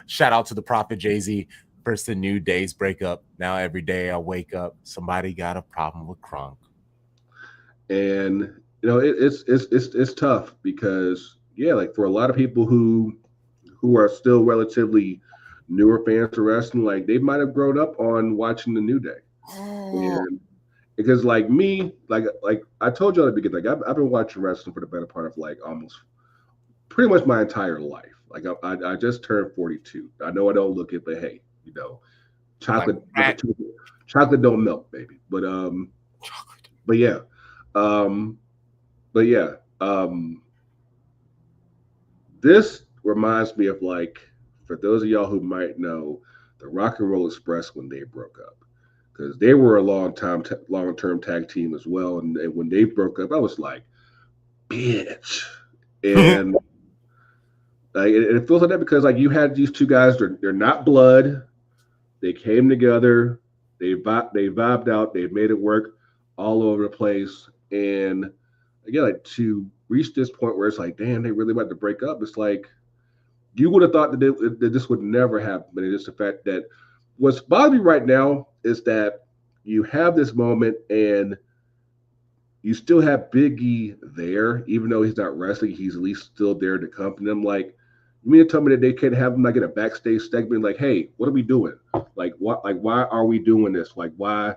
Shout out to the Prophet Jay-Z. First the New Day's breakup. Now every day I wake up, somebody got a problem with Crunk. And it's tough because like for a lot of people who are still relatively newer fans of wrestling, like they might have grown up on watching the New Day. And because like me, like I told you at the beginning, like I've been watching wrestling for the better part of like almost pretty much my entire life. Like I just turned 42. I know I don't look it, but hey, chocolate don't melt, baby. But this reminds me of, like, for those of y'all who might know, the Rock and Roll Express when they broke up, because they were a long-term tag team as well. And when they broke up, I was like, bitch. And like it feels like that because like you had these two guys, they're not blood. They came together, they vibed out, they made it work all over the place. And again, like to reach this point where it's like, damn, they really about to break up. It's like you would have thought that this would never happen, but it's just the fact that what's bothering me right now is that you have this moment and you still have Big E there, even though he's not wrestling, he's at least still there to accompany them. Like, you mean to tell me that they can't have him like in a backstage segment, like, hey, what are we doing? Like, what? Like, why are we doing this? Like, why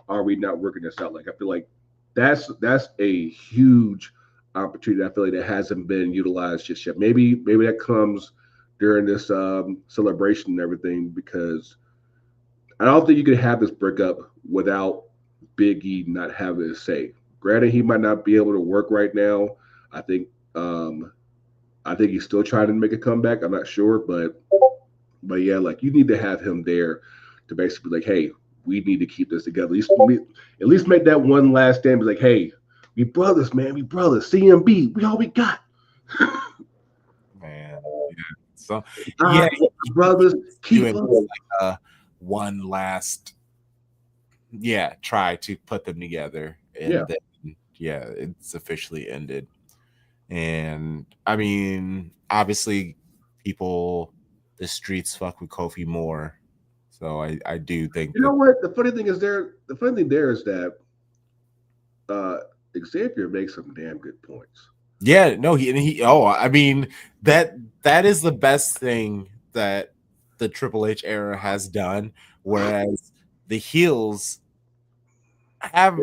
are we not working this out? Like, I feel like that's a huge opportunity. I feel like that hasn't been utilized just yet. Maybe that comes during this celebration and everything, because I don't think you could have this breakup without Big E not having a say. Granted, he might not be able to work right now. I think he's still trying to make a comeback. I'm not sure, but yeah, like you need to have him there to basically be like, hey, we need to keep this together. At least make that one last stand. Be like, hey, we brothers, man. We brothers. CMB. We all we got. Man, yeah. So brothers, keep like one last, try to put them together, and then, it's officially ended. And I mean, obviously, the streets fuck with Kofi more. So I do think what the funny thing is there is that Xavier makes some damn good points. Yeah, no, I mean that is the best thing that the Triple H era has done, whereas the heels have,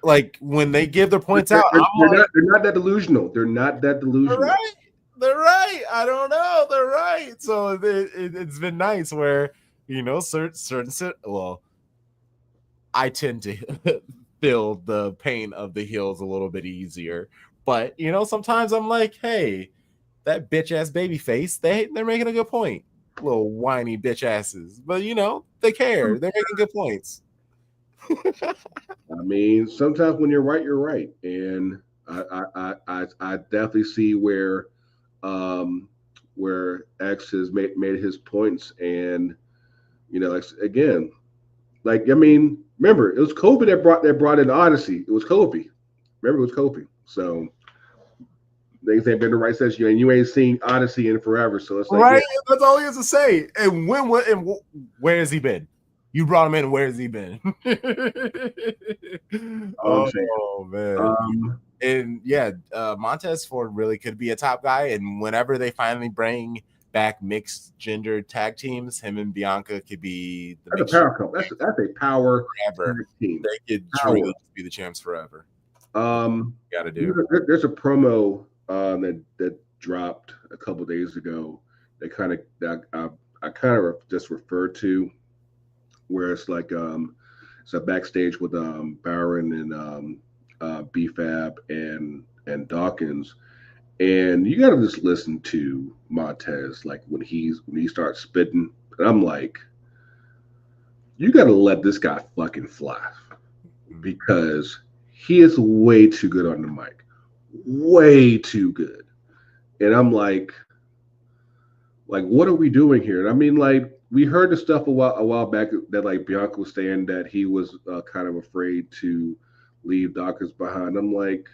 like, when they give their points out, they're not that delusional. They're not that delusional. They're right. I don't know. They're right. So it's been nice where, certain well, I tend to feel the pain of the heels a little bit easier. But, sometimes I'm like, hey, that bitch ass baby face, they're making a good point. Little whiny bitch asses. But, they care. They're making good points. I mean, sometimes when you're right, you're right. And I definitely see where X has made his points. And, again, like, I mean, remember, it was Kofi that brought in Odyssey. It was Kofi. Remember, it was Kofi. So things ain't been the right sense. You ain't seen Odyssey in forever. So it's like, right. Yeah. That's all he has to say. And where has he been? You brought him in. Where has he been? Oh man. And Montez Ford really could be a top guy. And whenever they finally bring back mixed gender tag teams, him and Bianca could be the power couple. That's a power forever. Team. They could truly be the champs forever. Gotta do. There's a promo that dropped a couple days ago that I kind of just referred to, where it's like it's a backstage with Byron and B-Fab and Dawkins, and you gotta just listen to Montez, like when he starts spitting, and I'm like, you gotta let this guy fucking fly. because he is way too good on the mic, way too good. And I'm like, what are we doing here? And I mean, like, we heard the stuff a while back that like Bianca was saying that he was kind of afraid to leave Dawkins behind. I'm like,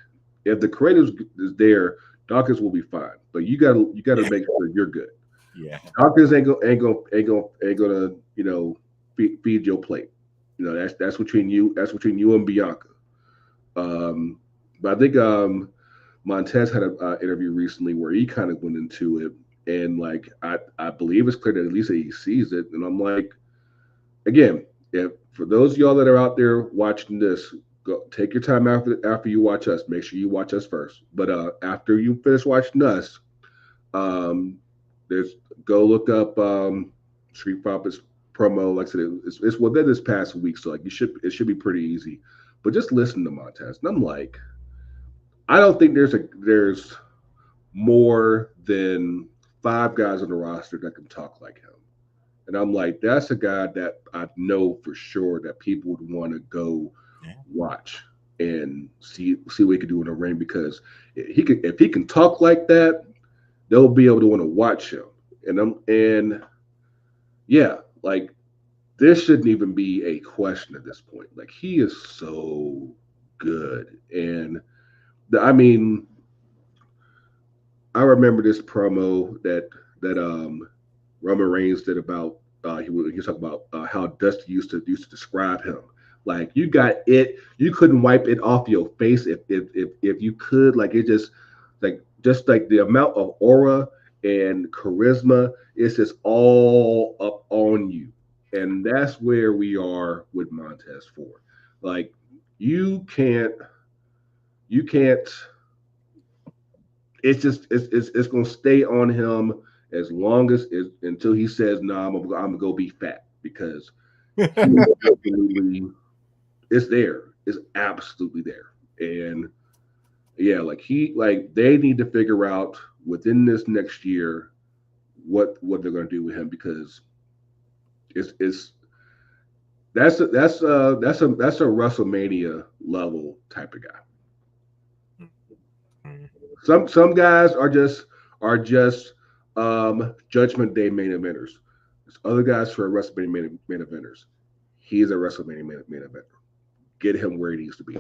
if the creative is there, Dawkins will be fine. But you gotta Yeah. make sure you're good. Yeah. Dawkins ain't gonna feed your plate. You know, that's between you. That's between you and Bianca. Um, but I think Montez had an interview recently where he kind of went into it, and like I believe it's clear that at least he sees it, and I'm like, again, if for those of y'all that are out there watching this, go take your time after you watch us. Make sure you watch us first, but after you finish watching us, um, there's go look up Street Profits promo. Like I said, it's within this past week, so like it should be pretty easy. But just listen to Montez, and I'm like, I don't think there's more than five guys on the roster that can talk like him. And I'm like, that's a guy that I know for sure that people would want to go Yeah. watch and see what he can do in the ring, because if he can talk like that, they'll be able to want to watch him. And yeah, like this shouldn't even be a question at this point. Like he is so good. And I mean, I remember this promo that Roman Reigns did about he was talking about how Dusty used to describe him. Like you got it, you couldn't wipe it off your face if you could. Like it just like the amount of aura and charisma, it's just all up on you, and that's where we are with Montez Ford. Like you can't it's gonna stay on him as long as until he says, "No, I'm gonna go be fat," because he is absolutely it's there. It's absolutely there. And yeah, like they need to figure out within this next year what they're gonna do with him, because it's that's a WrestleMania level type of guy. Some guys are just Judgment Day main eventers. There's other guys who are WrestleMania main eventers. He's a WrestleMania main eventer. Get him where he needs to be.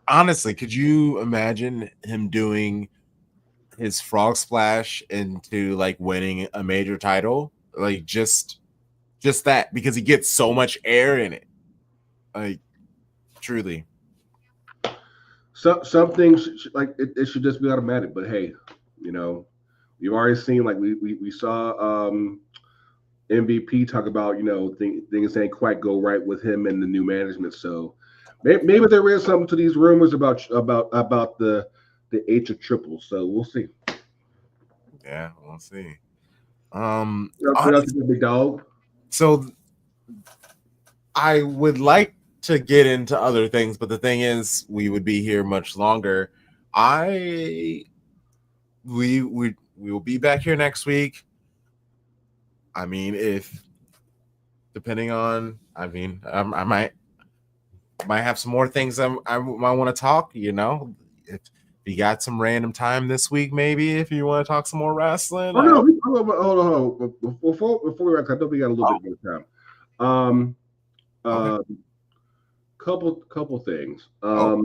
Honestly, could you imagine him doing his frog splash into like winning a major title? Like just that, because he gets so much air in it. Like truly. Some things like it should just be automatic. But hey, you know, we've already seen, like we saw MVP talk about, things ain't quite go right with him and the new management. So maybe there is something to these rumors about the H of triple. So we'll see. Yeah, we'll see. What else is a big dog? So I would like to get into other things, but the thing is, we would be here much longer. We will be back here next week. I mean, if depending on, I mean, I might have some more things I might want to talk. If you got some random time this week, maybe if you want to talk some more wrestling. Oh no, hold on. Before we wrap, I know we got a little bit more time. Okay. Couple things. For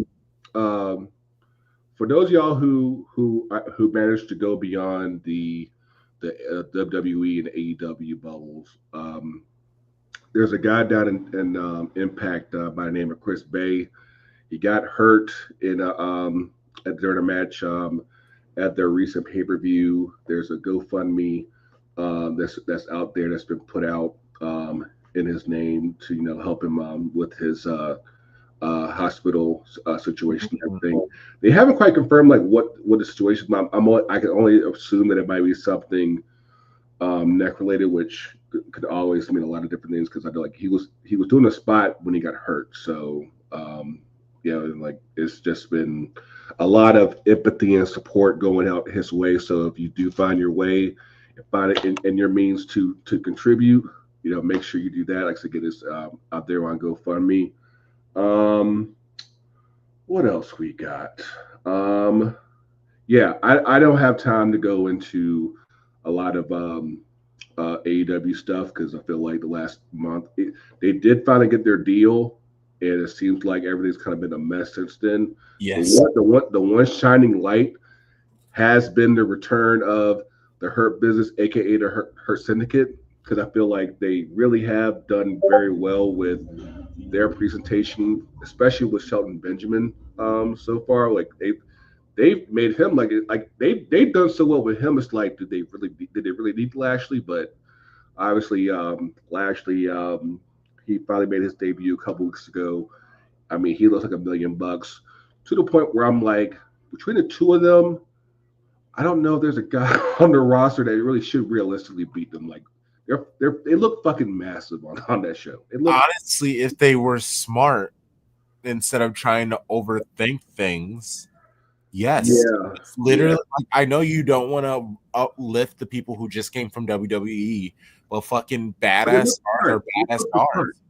those of y'all who managed to go beyond the WWE and AEW bubbles, there's a guy down in Impact by the name of Chris Bay. He got hurt during a match at their recent pay-per-view. There's a GoFundMe that's out there that's been put out in his name to help him with his hospital situation and everything. They haven't quite confirmed like what the situation is. I can only assume that it might be something neck related, which could always mean a lot of different things, because I know like he was doing a spot when he got hurt. So like it's just been a lot of empathy and support going out his way. So if you do find your way and find it in your means to contribute, make sure you do that. Like I said, get this out there on GoFundMe. What else we got? Yeah, I don't have time to go into a lot of AEW stuff because I feel like the last month they did finally get their deal, and it seems like everything's kind of been a mess since then. Yes. The one shining light has been the return of the Hurt Business, aka the Hurt Syndicate, because I feel like they really have done very well with their presentation, especially with Shelton Benjamin so far. Like they've made him like they've done so well with him. It's like did they really need Lashley? But obviously Lashley he finally made his debut a couple weeks ago. I mean, he looks like $1 million to the point where I'm like, between the two of them, I don't know if there's a guy on the roster that really should realistically beat them. Like they look fucking massive on that show. It looks Honestly, if they were smart instead of trying to overthink things, yes. yeah. It's literally like, I know you don't want to uplift the people who just came from WWE, but fucking badass stars are badass stars.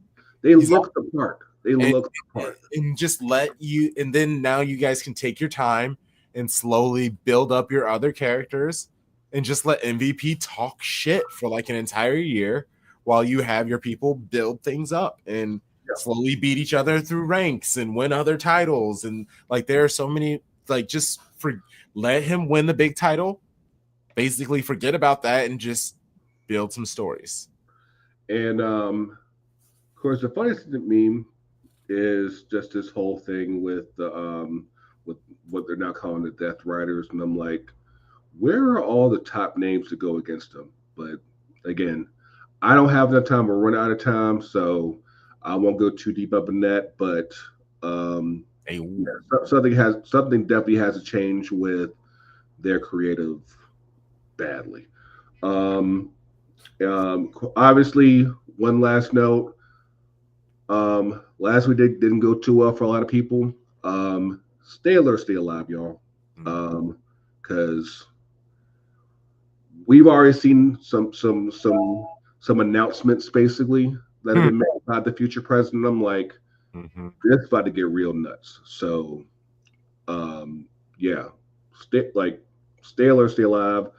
They look the part. They look the part. And just let you, and then now you guys can take your time and slowly build up your other characters and just let MVP talk shit for like an entire year while you have your people build things up and slowly beat each other through ranks and win other titles. And like there are so many, like just let him win the big title, basically forget about that and just build some stories. And of course the funniest thing to me is just this whole thing with the with what they're now calling the Death Riders, and I'm like, where are all the top names to go against them? But again, I don't have enough time. We're running out of time, so I won't go too deep up in that. But something definitely has to change with their creative badly. Um, Obviously, one last note. Last week didn't go too well for a lot of people. Stay alert, stay alive, y'all. Because we've already seen some announcements basically that have been made by the future president. I'm like, this about to get real nuts. So, yeah, stay alert, stay alive.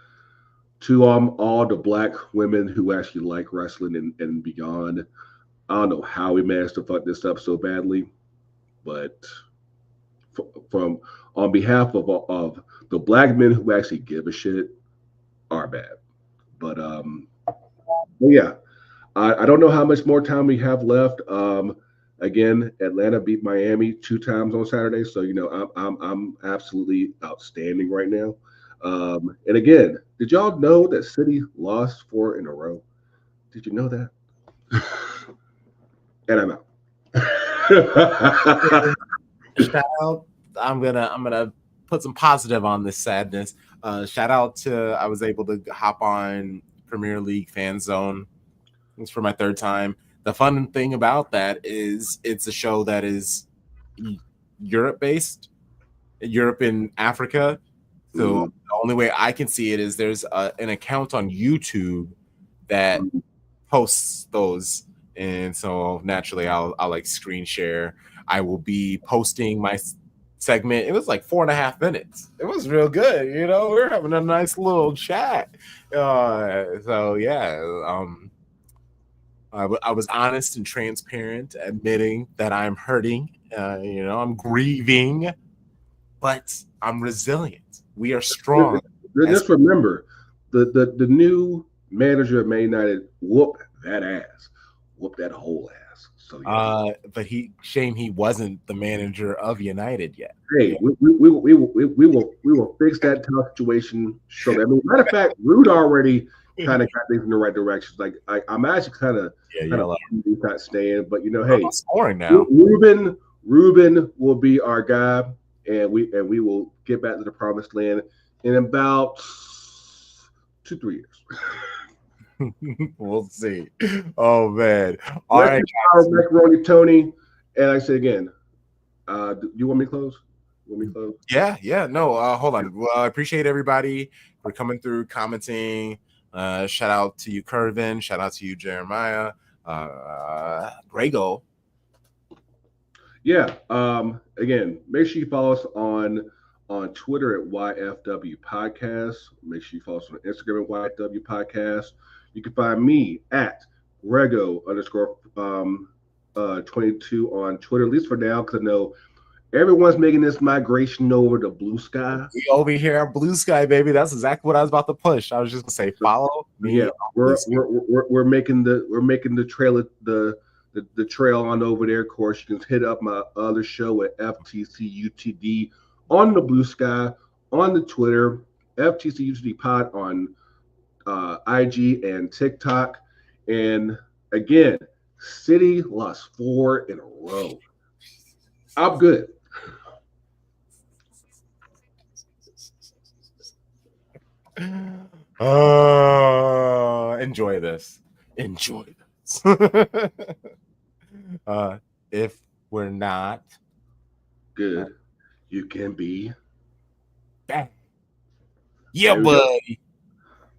To all the black women who actually like wrestling and beyond. I don't know how we managed to fuck this up so badly, but from on behalf of the black men who actually give a shit, are bad. But yeah, I don't know how much more time we have left. Again, Atlanta beat Miami 2 times on Saturday, so you know I'm absolutely outstanding right now. And again, did y'all know that City lost 4 in a row? Did you know that? And I'm out. Shout out. I'm gonna put some positive on this sadness. Shout out to I was able to hop on Premier League Fan Zone. It's for my third time. The fun thing about that is it's a show that is Europe based, Europe and Africa. So the only way I can see it is there's an account on YouTube that posts those, and so naturally I'll like screen share. I will be posting my segment. It was like 4.5 minutes. It was real good. You know, we were having a nice little chat. So yeah, I was honest and transparent, admitting that I'm hurting. You know, I'm grieving, but I'm resilient. We are strong. Just remember, the new manager of Man United whooped that ass, whooped that whole ass. So yeah. But shame he wasn't the manager of United yet. Hey, we will fix that tough situation shortly. I mean, matter of fact, Rude already kind of got things in the right direction. Like I'm actually kind of not staying, but you know, hey, scoring now. Ruben will be our guy, and we will get back to the promised land in about 2-3 years. We'll see. Oh man! All right, Macaroni Tony, and I say again, do you want me to close? Yeah. No, hold on. Well, I appreciate everybody for coming through, commenting. Shout out to you, Curvin. Shout out to you, Jeremiah. Greggo. Yeah. Again, make sure you follow us on Twitter at YFW Podcast. Make sure you follow us on Instagram at YFW Podcast. You can find me at Greggo underscore 22 on Twitter, at least for now, because I know everyone's making this migration over to Blue Sky. We over here at Blue Sky, baby. That's exactly what I was about to push. I was just gonna say, follow me. Yeah, on we're Blue Sky. we're making the trail the trail on over there. Of course, you can hit up my other show at FTCUTD on the Blue Sky, on the Twitter, FTCUTD Pod on IG and TikTok. And again, City lost 4 in a row. I'm good. Enjoy this. Enjoy this. If we're not Good. You can be. back. Yeah, There we go. buddy.